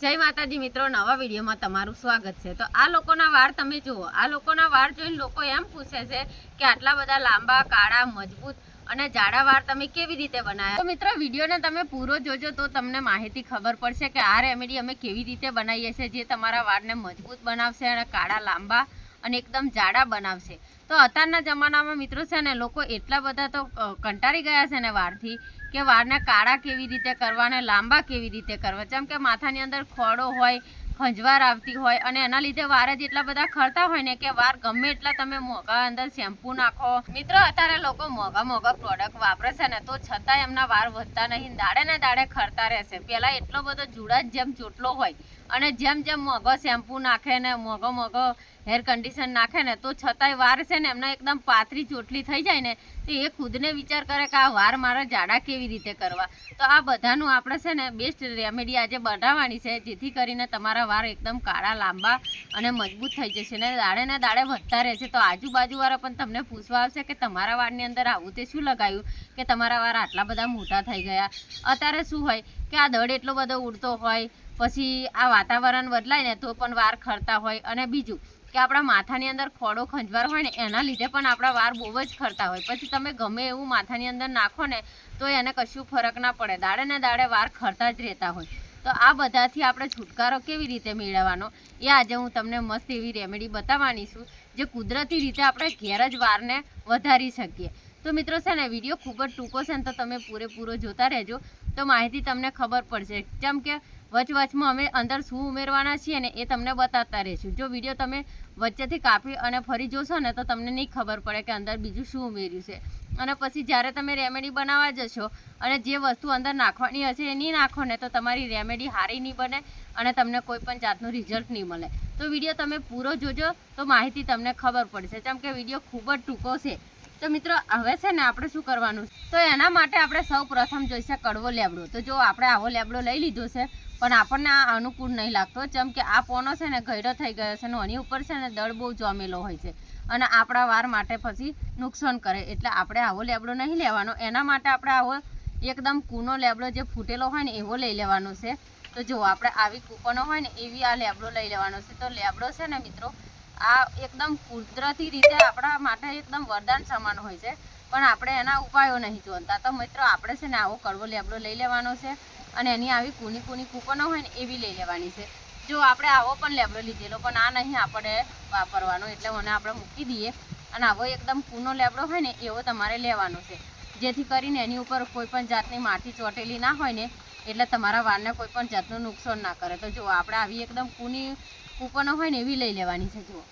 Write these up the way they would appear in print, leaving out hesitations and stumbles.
જય માતાજી મિત્રો, નવા વિડીયોમાં તમારું સ્વાગત છે। તો આ લોકોના વાળ તમે જુઓ, આ લોકોના વાળ જોઈને લોકો એમ પૂછે છે કે આટલા બધા લાંબા, કાળા, મજબૂત અને જાડા વાળ તમે કેવી રીતે બનાવ્યા। તો મિત્રો વિડીયોને તમે પૂરો જોજો તો તમને માહિતી ખબર પડશે કે આ રેમેડી અમે કેવી રીતે બનાવીએ છીએ, જે તમારા વાળને મજબૂત બનાવશે અને કાળા, લાંબા અને એકદમ જાડા બનાવશે। તો અત્યારના જમાનામાં મિત્રો છે ને, લોકો એટલા બધા તો કંટાળી ગયા છે ને વાળથી કે વાળને કાળા કેવી રીતે કરવા અને લાંબા કેવી રીતે કરવા। જેમ કે માથાની અંદર ખોડો હોય, ખંજવાર આવતી હોય અને એના લીધે વાળ જ એટલા બધા ખરતા હોય ને કે વાળ ગમે એટલા તમે મોંઘા અંદર શેમ્પૂ નાખો। મિત્રો અત્યારે લોકો મોંઘા પ્રોડક્ટ વાપરે છે ને, તો છતાંય એમના વાળ વધતા નહીં, દાડે ને દાડે ખરતા રહેશે। પહેલાં એટલો બધો જુડા જેમ ચોટલો હોય અને જેમ જેમ મોંઘો શેમ્પૂ નાખે ને મોંઘો હેર કન્ડિશન નાખે ને, તો છતાંય વાળ છે ને એમના એકદમ પાતળી ચોટલી થઈ જાય ને, તો એ ખુદને વિચાર કરે કે આ વાળ મારા જાડા કેવી રીતે કરવા। તો આ બધાનું આપણે છે ને બેસ્ટ રેમેડી આજે બનાવવાની છે, જેથી કરીને તમારા વાળ એકદમ કાળા, લાંબા અને મજબૂત થઈ જશે ને દાડે વધતા રહેશે। તો આજુબાજુવાળા પણ તમને પૂછવા આવશે કે તમારા વાળની અંદર આવું તે શું લગાવ્યું કે તમારા વાળ આટલા બધા મોટા થઈ ગયા। અત્યારે શું હોય કે આ દડ એટલો બધો ઉડતો હોય, પછી આ વાતાવરણ બદલાય ને તો પણ વાળ ખરતા હોય, અને બીજું કે આપણા માથાની અંદર ખોડો ખંજવાર હોય ને એના લીધે પણ આપણા વાળ બહુ જ ખરતા હોય। પછી તમે ગમે એવું માથાની અંદર નાખો ને તો એને કશું ફરક ના પડે, દાડે ને દાડે વાળ ખરતા જ રહેતા હોય। તો આ બધાથી આપણે છુટકારો કેવી રીતે મેળવવાનો એ આજે હું તમને મસ્ત એવી રેમેડી બતાવવાની છું, જે કુદરતી રીતે આપણે ઘેર જ વાળને વધારી શકીએ। તો મિત્રો છે ને વિડીયો ખૂબ જ ટૂંકો છે ને, તો તમે પૂરેપૂરો જોતા રહેજો તો માહિતી તમને ખબર પડશે। જેમ કે વચમાં અમે અંદર શું ઉમેરવાના છીએ ને એ તમને બતાવતા રહીશું। જો વિડીયો તમે વચ્ચેથી કાપી અને ફરી જોશો ને તો તમને નહીં ખબર પડે કે અંદર બીજું શું ઉમેર્યું છે, અને પછી જ્યારે તમે રેમેડી બનાવવા જશો અને જે વસ્તુ અંદર નાખવાની હશે એ નહીં નાખો ને તો તમારી રેમેડી સારી નહીં બને અને તમને કોઈ પણ જાતનું રિઝલ્ટ નહીં મળે। તો વિડીયો તમે પૂરો જોજો તો માહિતી તમને ખબર પડશે, જેમ કે વિડીયો ખૂબ જ ટૂંકો છે। તો મિત્રો હવે છે ને આપણે શું કરવાનું, તો એના માટે આપણે સૌ પ્રથમ જોઈશે કડવો લેબડો। તો જો આપણે આવો લેબડો લઈ લીધો છે, પણ આપણને આ અનુકૂળ નહીં લાગતો, જેમ કે આ પોનો છે ને ઘયડો થઈ ગયો છે અને એની ઉપર છે ને દળ બહુ જમેલો હોય છે અને આપણા વાળ માટે પછી નુકસાન કરે, એટલે આપણે આવો લેબડો નહીં લેવાનો। એના માટે આપણે આવો એકદમ કૂનો લેબડો જે ફૂટેલો હોય ને એવો લઈ લેવાનો છે। તો જો આપણે આવી કૂપનો હોય ને એવી આ લેબડો લઈ લેવાનો છે। તો લેબડો છે ને મિત્રો આ એકદમ કુદરતી રીતે આપણા માટે એકદમ વરદાન સમાન હોય છે, પણ આપણે એના ઉપાયો નહીં જોતા। તો મિત્રો આપણે છે ને આવો કડવો લેબડો લઈ લેવાનો છે અને એની આવી કૂની કૂપનો હોય ને એવી લઈ લેવાની છે। જો આપણે આવો પણ લેબડો લીધેલો, પણ આ નહીં આપણે વાપરવાનો, એટલે મને આપણે મૂકી દઈએ અને આવો એકદમ કૂનો લેબડો હોય ને એવો તમારે લેવાનો છે, જેથી કરીને એની ઉપર કોઈ પણ જાતની માટી ચોટેલી ના હોય ને, એટલે તમારા વાળને કોઈ પણ જાતનું નુકસાન ના કરે। તો જો આપણે આવી એકદમ કૂની કૂપનો હોય ને એવી લઈ લેવાની છે જુઓ,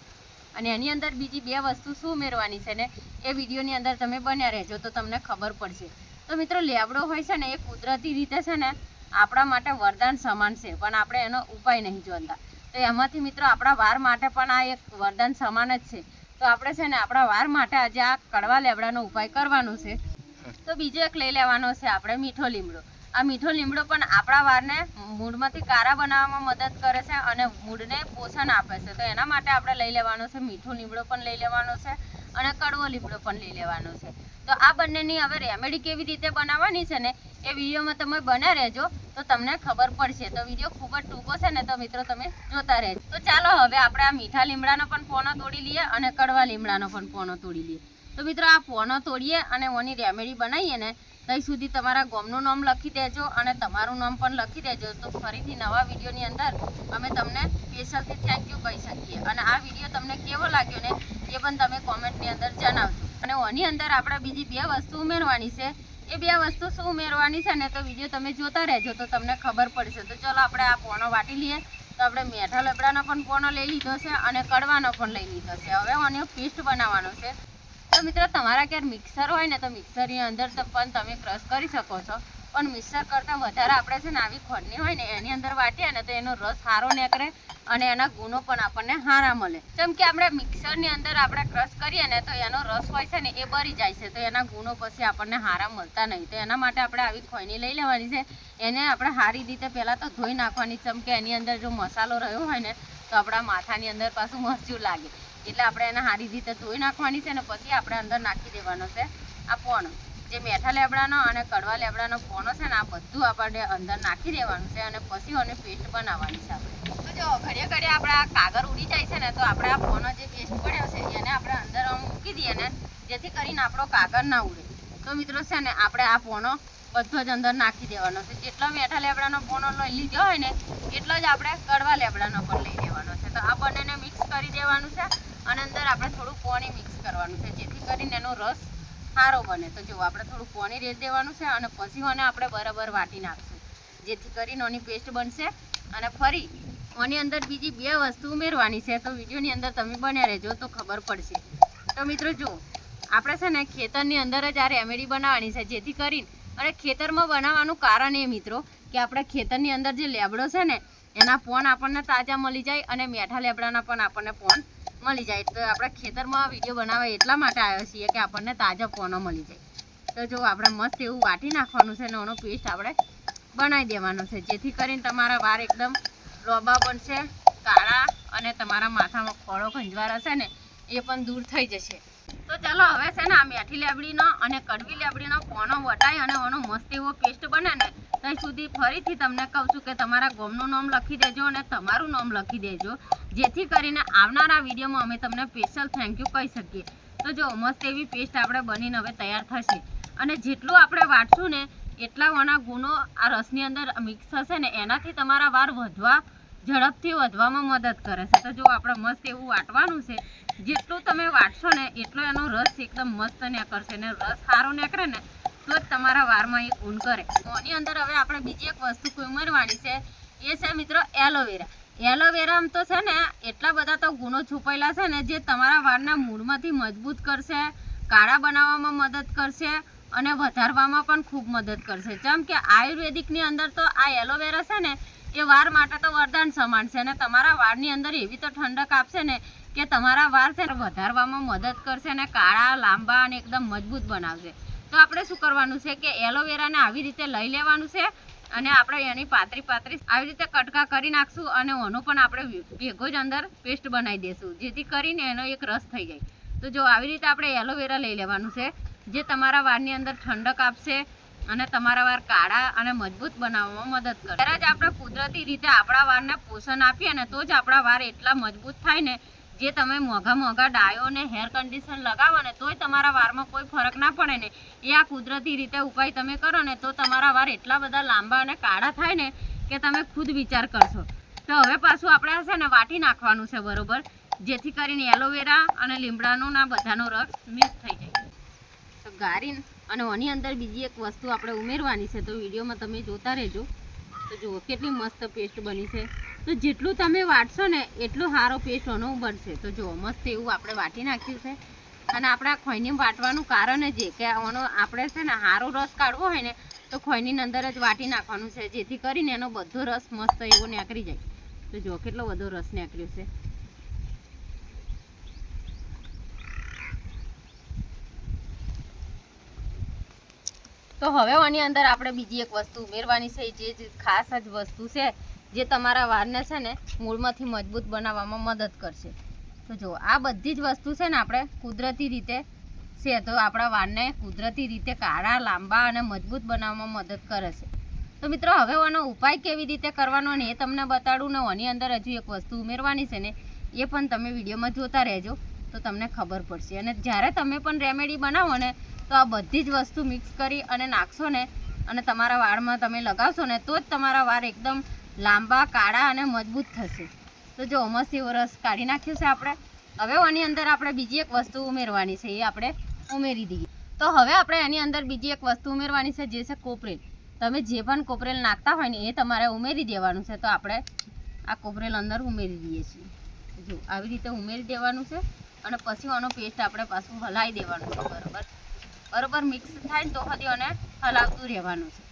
અને એની અંદર બીજી બે વસ્તુ શું ઉમેરવાની છે ને એ વિડીયોની અંદર તમે બન્યા રહેજો તો તમને ખબર પડશે। તો મિત્રો લેબડો હોય છે ને એ કુદરતી રીતે છે ને આપણા માટે વરદાન સમાન છે, પણ આપણે એનો ઉપાય નહીં જોતા। તો એમાંથી મિત્રો આપણા વાળ માટે પણ આ એક વરદાન સમાન જ છે। તો આપણે છે ને આપણા વાળ માટે આજે આ કડવા લેબડાનો ઉપાય કરવાનો છે। તો બીજો એક લઈ લેવાનો છે આપણે મીઠો લીમડો। આ મીઠો લીમડો પણ આપણા વાળને મૂળમાંથી કાળા બનાવવામાં મદદ કરે છે અને મૂળને પોષણ આપે છે। તો એના માટે આપણે લઈ લેવાનો છે મીઠો લીમડો પણ લઈ લેવાનો છે અને કડવો લીમડો પણ લઈ લેવાનો છે। તો આ બંનેની હવે રેમેડી કેવી રીતે બનાવવાની છે ને એ વિડીયોમાં તમે બન્યા રહેજો તો તમને ખબર પડશે। તો વિડીયો ખૂબ જ ટૂંકો છે ને, તો મિત્રો તમે જોતા રહેજો। તો ચાલો હવે આપણે આ મીઠા લીમડાનો પણ પોનો તોડી લઈએ અને કડવા લીમડાનો પણ પોનો તોડી લઈએ। તો મિત્રો આ પોનો તોડીએ અને ઓની રેમેડી બનાવીએ ને ત્યાં સુધી તમારા ગામનું નામ લખી દેજો અને તમારું નામ પણ લખી દેજો। તો ફરીથી નવા વિડીયોની અંદર અમે તમને સ્પેશિયલથી થેન્ક યુ કહી શકીએ, અને આ વિડીયો તમને કેવો લાગ્યો ને એ પણ તમે કોમેન્ટની અંદર જણાવજો। અને ઓની અંદર આપણે બીજી બે વસ્તુ ઉમેરવાની છે, એ બે વસ્તુ શું ઉમેરવાની છે ને તો વિડીયો તમે જોતા રહેજો તો તમને ખબર પડશે। તો ચલો આપણે આ પોનો વાટી લઈએ। તો આપણે મીઠા લેબડાનો પણ પોનો લઈ લીધો છે અને કડવાનો પણ લઈ લીધો છે। હવે આનો પેસ્ટ બનાવવાનો છે। તો મિત્રો તમારા ક્યારે મિક્સર હોય ને તો મિક્સરની અંદર પણ તમે ક્રશ કરી શકો છો, પણ મિક્સર કરતાં વધારે આપણે છે ને આવી ખોડની હોય ને એની અંદર વાટીએ ને તો એનો રસ સારો નીકળે અને એના ગુણો પણ આપણને સારા મળે। જેમ કે આપણે મિક્સરની અંદર આપણે ક્રશ કરીએ ને તો એનો રસ હોય છે ને એ બળી જાય છે, તો એના ગુણો પછી આપણને સારા મળતા નહીં। તો એના માટે આપણે આવી ખોયની લઈ લેવાની છે, એને આપણે સારી રીતે પહેલાં તો ધોઈ નાખવાની। જેમ કે એની અંદર જો મસાલો રહ્યો હોય ને તો આપણા માથાની અંદર પાછું મરચું લાગે, એટલે આપણે એને સારી રીતે ધોઈ નાખવાની છે ને પછી આપણે અંદર નાખી દેવાનો છે આ પોનો। જે મેઠા લેબડાનો અને કડવા લેબડાનો પોનો છે ને આ બધું આપણે અંદર નાખી દેવાનું છે અને પછી આને પેસ્ટ બનાવવાની છે આપણે. તો જો ઘડીએ ઘડીએ આપણા કાગળ ઉડી જાય છે ને તો આપણે આ પોનો જે પેસ્ટ પડ્યો છે એને આપણે અંદર મૂકી દઈએ ને જેથી કરીને આપણો કાગળ ના ઉડે. તો મિત્રો છે ને આપણે આ પોનો બધો જ અંદર નાખી દેવાનો છે. જેટલો મેઠા લેબડાનો પોનો લઈ લીધો હોય ને એટલો જ આપણે કડવા લેબડાનો પણ લઈ લેવાનો છે. તો આ બંનેને મિક્સ કરી દેવાનું છે અને અંદર આપણે થોડું પાણી મિક્સ કરવાનું છે જેથી કરીને એનો રસ સારો બને. તો જો આપણે થોડું પાણી રેડી દેવાનું છે અને પછી આને આપણે બરાબર વાટી નાખશું જેથી કરીને આની પેસ્ટ બનશે. અને ફરી આની અંદર બીજી 2 વસ્તુ ઉમેરવાની છે. તો વિડીયોની અંદર તમે બન્યા રહેજો તો ખબર પડશે. તો મિત્રો જો આપણે છે ને ખેતરની અંદર જ આ રેમેડી બનાવવાની છે જેથી કરીને અને ખેતરમાં બનાવવાનું કારણ એ મિત્રો કે આપણે ખેતરની અંદર જે લેબડો છે ને એના પોન આપણને તાજા મળી જાય અને મેઠા લેબડાના પણ આપણને પોન મળી જાય. તો આપણે ખેતરમાં વિડીયો બનાવવા એટલા માટે આવ્યા છીએ કે આપણને તાજા પોનો મળી જાય. તો જો આપણે મસ્ત એવું વાટી નાખવાનું છે અને એનો પેસ્ટ આપણે બનાવી દેવાનો છે જેથી કરીને તમારા વાળ એકદમ લોબા બનશે, કાળા અને તમારા માથામાં ખોળો ખંજવાળ હશે ને એ પણ દૂર થઈ જશે. તો ચાલો હવે છે ને આ મેઠી લેબડીનો અને કડવી લેબડીનો પોનો વટાય અને એનો મસ્ત એવો પેસ્ટ બને ને ત્યાં સુધી ફરીથી તમને કહું છું કે તમારા ગામનું નામ લખી દેજો અને તમારું નામ લખી દેજો જેથી કરીને આવનારા વિડીયોમાં અમે તમને સ્પેશિયલ થેન્ક યુ કહી શકીએ. તો જો મસ્ત એવી પેસ્ટ આપણે બનીને હવે તૈયાર થશે અને જેટલું આપણે વાટશું ને એટલા વાના ગુણો આ રસની અંદર મિક્સ થશે ને એનાથી તમારા વાળ ઝડપથી વધવામાં મદદ કરે છે. તો જો આપણે મસ્ત એવું વાટવાનું છે. જેટલું તમે વાટશો ને એટલો એનો રસ એકદમ મસ્ત નીકળશે ને રસ સારો નીકળે ને તો જ તમારા વારમાં એ ગુણ કરે. તો આની અંદર હવે આપણે બીજી એક વસ્તુ ઉમેરવાની છે એ છે મિત્રો એલોવેરા. એલોવેરામાં તો છે ને એટલા બધા તો ગુણો છુપાયેલા છે ને જે તમારા વાળના મૂળમાંથી મજબૂત કરશે, કાળા બનાવવામાં મદદ કરશે અને વધારવામાં પણ ખૂબ મદદ કરશે. જેમ કે આયુર્વેદિકની અંદર તો આ એલોવેરા છે ને એ વાળ માટે તો વરદાન સમાન છે અને તમારા વાળની અંદર એવી તો ઠંડક આપશે ને કે તમારા વાળ છે ને વધારવામાં મદદ કરશે અને કાળા, લાંબા અને એકદમ મજબૂત બનાવશે. તો આપણે શું કરવાનું છે કે એલોવેરાને આવી રીતે લઈ લેવાનું છે અને આપણે એની પાતળી આવી રીતે કટકા કરી નાખશું અને એનો પણ આપણે ભેગો જ અંદર પેસ્ટ બનાવી દઈશું જેથી કરીને એનો એક રસ થઈ જાય. તો જો આવી રીતે આપણે એલોવેરા લઈ લેવાનું છે જે તમારા વાળની અંદર ઠંડક આપશે અને તમારા વાળ કાળા અને મજબૂત બનાવવામાં મદદ કરે. ત્યારે જ આપણે કુદરતી રીતે આપણા વાળને પોષણ આપીએ ને તો જ આપણા વાળ એટલા મજબૂત થાય ને જે તમે મોંઘા ડાયો ને હેર કન્ડિશન લગાવો ને તોય તમારા વાળમાં કોઈ ફરક ના પડે ને એ આ કુદરતી રીતે ઉપાય તમે કરો ને તો તમારા વાળ એટલા બધા લાંબા અને કાળા થાય ને કે તમે ખુદ વિચાર કરશો. તો હવે પાછું આપણે છે ને વાટી નાખવાનું છે બરોબર જેથી કરીને એલોવેરા અને લીમડાનો ના બધાનો રસ મિક્સ થઈ જાય. તો ગારીને અને આની અંદર બીજી એક વસ્તુ આપણે ઉમેરવાની છે. તો વિડીયોમાં તમે જોતા રહેજો. તો જુઓ કેટલી મસ્ત પેસ્ટ બની છે. તો જેટલું તમે વાટશો ને એટલું સારો પેસ્ટ આનો બનશે. તો જુઓ મસ્ત એવું આપણે વાટી નાખ્યું છે અને આપણે આ ખોઈની વાટવાનું કારણ જ એ કે આનો આપણે છે ને સારો રસ કાઢવો હોય ને તો ખોઈની અંદર જ વાટી નાખવાનું છે જેથી કરીને એનો બધો રસ મસ્ત એવો નીકળી જાય. તો જુઓ કેટલો બધો રસ નીકળ્યો છે. તો હવે આની અંદર આપણે બીજી એક વસ્તુ ઉમેરવાની છે જે ખાસ જ વસ્તુ છે જે તમારા વાળને છે ને મૂળમાંથી મજબૂત બનાવવામાં મદદ કરશે. તો જો આ બધી જ વસ્તુ છે ને આપણે કુદરતી રીતે છે તો આપણા વાળને કુદરતી રીતે કાળા, લાંબા અને મજબૂત બનાવવામાં મદદ કરે છે. તો મિત્રો હવે આનો ઉપાય કેવી રીતે કરવાનો ને એ તમને બતાડું ને આની અંદર હજુ એક વસ્તુ ઉમેરવાની છે ને એ પણ તમે વિડીયોમાં જોતા રહેજો તો તમને ખબર પડશે. અને જ્યારે તમે પણ રેમેડી બનાવો ને તો આ બધી જ વસ્તુ મિક્સ કરી અને નાખશો ને અને તમારા વાળમાં તમે લગાવશો ને તો જ તમારા વાળ એકદમ લાંબા, કાળા અને મજબૂત થશે. તો જો મસ્ત એવો રસ કાઢી નાખ્યો છે આપણે. હવે આની અંદર આપણે બીજી એક વસ્તુ ઉમેરવાની છે એ આપણે ઉમેરી દઈએ. તો હવે આપણે એની અંદર બીજી એક વસ્તુ ઉમેરવાની છે જે છે કોપરેલ. તમે જે પણ કોપરેલ નાખતા હોય ને એ તમારે ઉમેરી દેવાનું છે. તો આપણે આ કોપરેલ અંદર ઉમેરી દઈએ છીએ. જો આવી રીતે ઉમેરી દેવાનું છે અને પછી આનો પેસ્ટ આપણે પાછું હલાવી દેવાનું છે બરોબર મિક્સ થાય ને તો હજી અને હલાવતું રહેવાનું છે.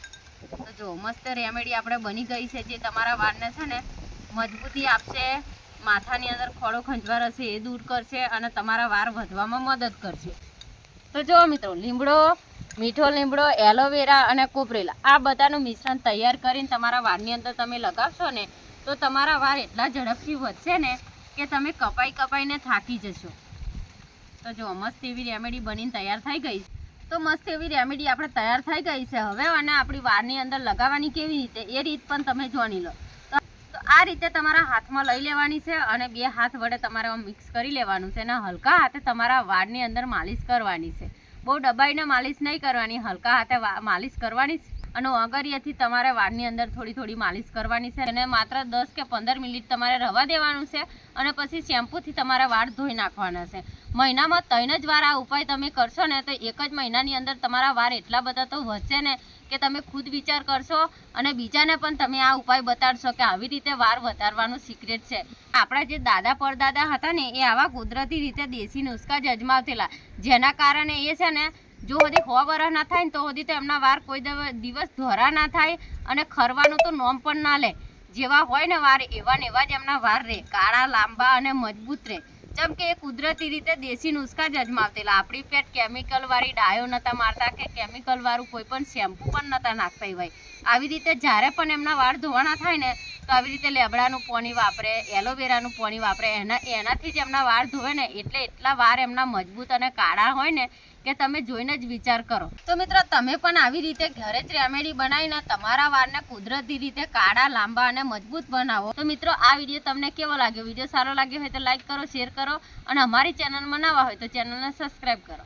તો જો મસ્ત રેમેડી આપણે બની ગઈ છે જે તમારા વાળને છે ને મજબૂતી આપશે, માથાની અંદર ખોળો ખંજવાળ હશે એ દૂર કરશે અને તમારા વાળ વધવામાં મદદ કરશે. તો જો મિત્રો લીમડો, મીઠો લીમડો, એલોવેરા અને કોપરેલ આ બધાનું મિશ્રણ તૈયાર કરીને તમારા વાળની અંદર તમે લગાવશો ને તો તમારા વાળ એટલા ઝડપથી વધશે ને કે તમે કપાઈને થાકી જશો. તો જો મસ્ત એવી રેમેડી બનીને તૈયાર થઈ ગઈ. તો મસ્ત એવી રેમેડી આપણે તૈયાર થઈ ગઈ છે. હવે અને આપણી વાળની અંદર લગાવવાની કેવી રીતે એ રીત પણ તમે જાણી લો. તો આ રીતે તમારા હાથમાં લઈ લેવાની છે અને બે હાથ વડે તમારે મિક્સ કરી લેવાનું છે અને હલકા હાથે તમારા વાળની અંદર માલિશ કરવાની છે. બહુ દબાઈને માલિશ નહીં કરવાની, હલકા હાથે માલિશ કરવાની છે. અને અગરિયાથી તમારે વાળની અંદર થોડી થોડી માલિશ કરવાની છે અને માત્ર 10 કે 15 મિનિટ તમારે રવા દેવાનું છે અને પછી શેમ્પૂથી તમારા વાળ ધોઈ નાખવાના છે. મહિનામાં 3 જ વાર આ ઉપાય તમે કરશો ને તો એક જ મહિનાની અંદર તમારા વાળ એટલા બધા તો વધશે ને કે તમે ખુદ વિચાર કરશો અને બીજાને પણ તમે આ ઉપાય બતાડશો કે આવી રીતે વાળ વધારવાનું સિક્રેટ છે. આપણા જે દાદા પરદાદા હતા ને એ આવા કુદરતી રીતે દેશી નુસ્ખા જ અજમાવતેલા, જેના કારણે એ છે ને જો હજી 100 વર્ષ ના થાય ને તો હજી તો એમના વાળ કોઈ દિવસ ધોરા ના થાય અને ખરવાનું તો નોમ પણ ના લે. જેવા હોય ને વાળ એવા ને એવા જ એમના વાળ રહે, કાળા લાંબા અને મજબૂત રહે. જેમ કે એ કુદરતી રીતે દેશી નુસ્ખા જ અજમાવતેલા. આપણી પેટ કેમિકલ વાળી ડાયો નતા મારતા કે કેમિકલ વાળું કોઈ પણ શેમ્પુ પણ નતા નાખતા હોય. આવી રીતે જ્યારે પણ એમના વાળ ધોવાના થાય ને તો આવી રીતે લેબડાનું પાણી વાપરે, એલોવેરાનું પાણી વાપરે. એનાથી જ એમના વાળ ધોવે ને એટલે એટલા વાળ એમના મજબૂત અને કાળા હોય ને કે તમે જોઈને જ વિચાર કરો. તો મિત્રો તમે પણ આવી રીતે ઘરે જ રેમેડી બનાવીને તમારા વાળને કુદરતી રીતે કાળા, લાંબા અને મજબૂત બનાવો. તો મિત્રો આ વિડીયો તમને કેવો લાગ્યો? વિડીયો સારો લાગ્યો હોય તો લાઈક કરો, શેર કરો અને અમારી ચેનલમાં નવા હોય તો ચેનલને સબસ્ક્રાઈબ કરો.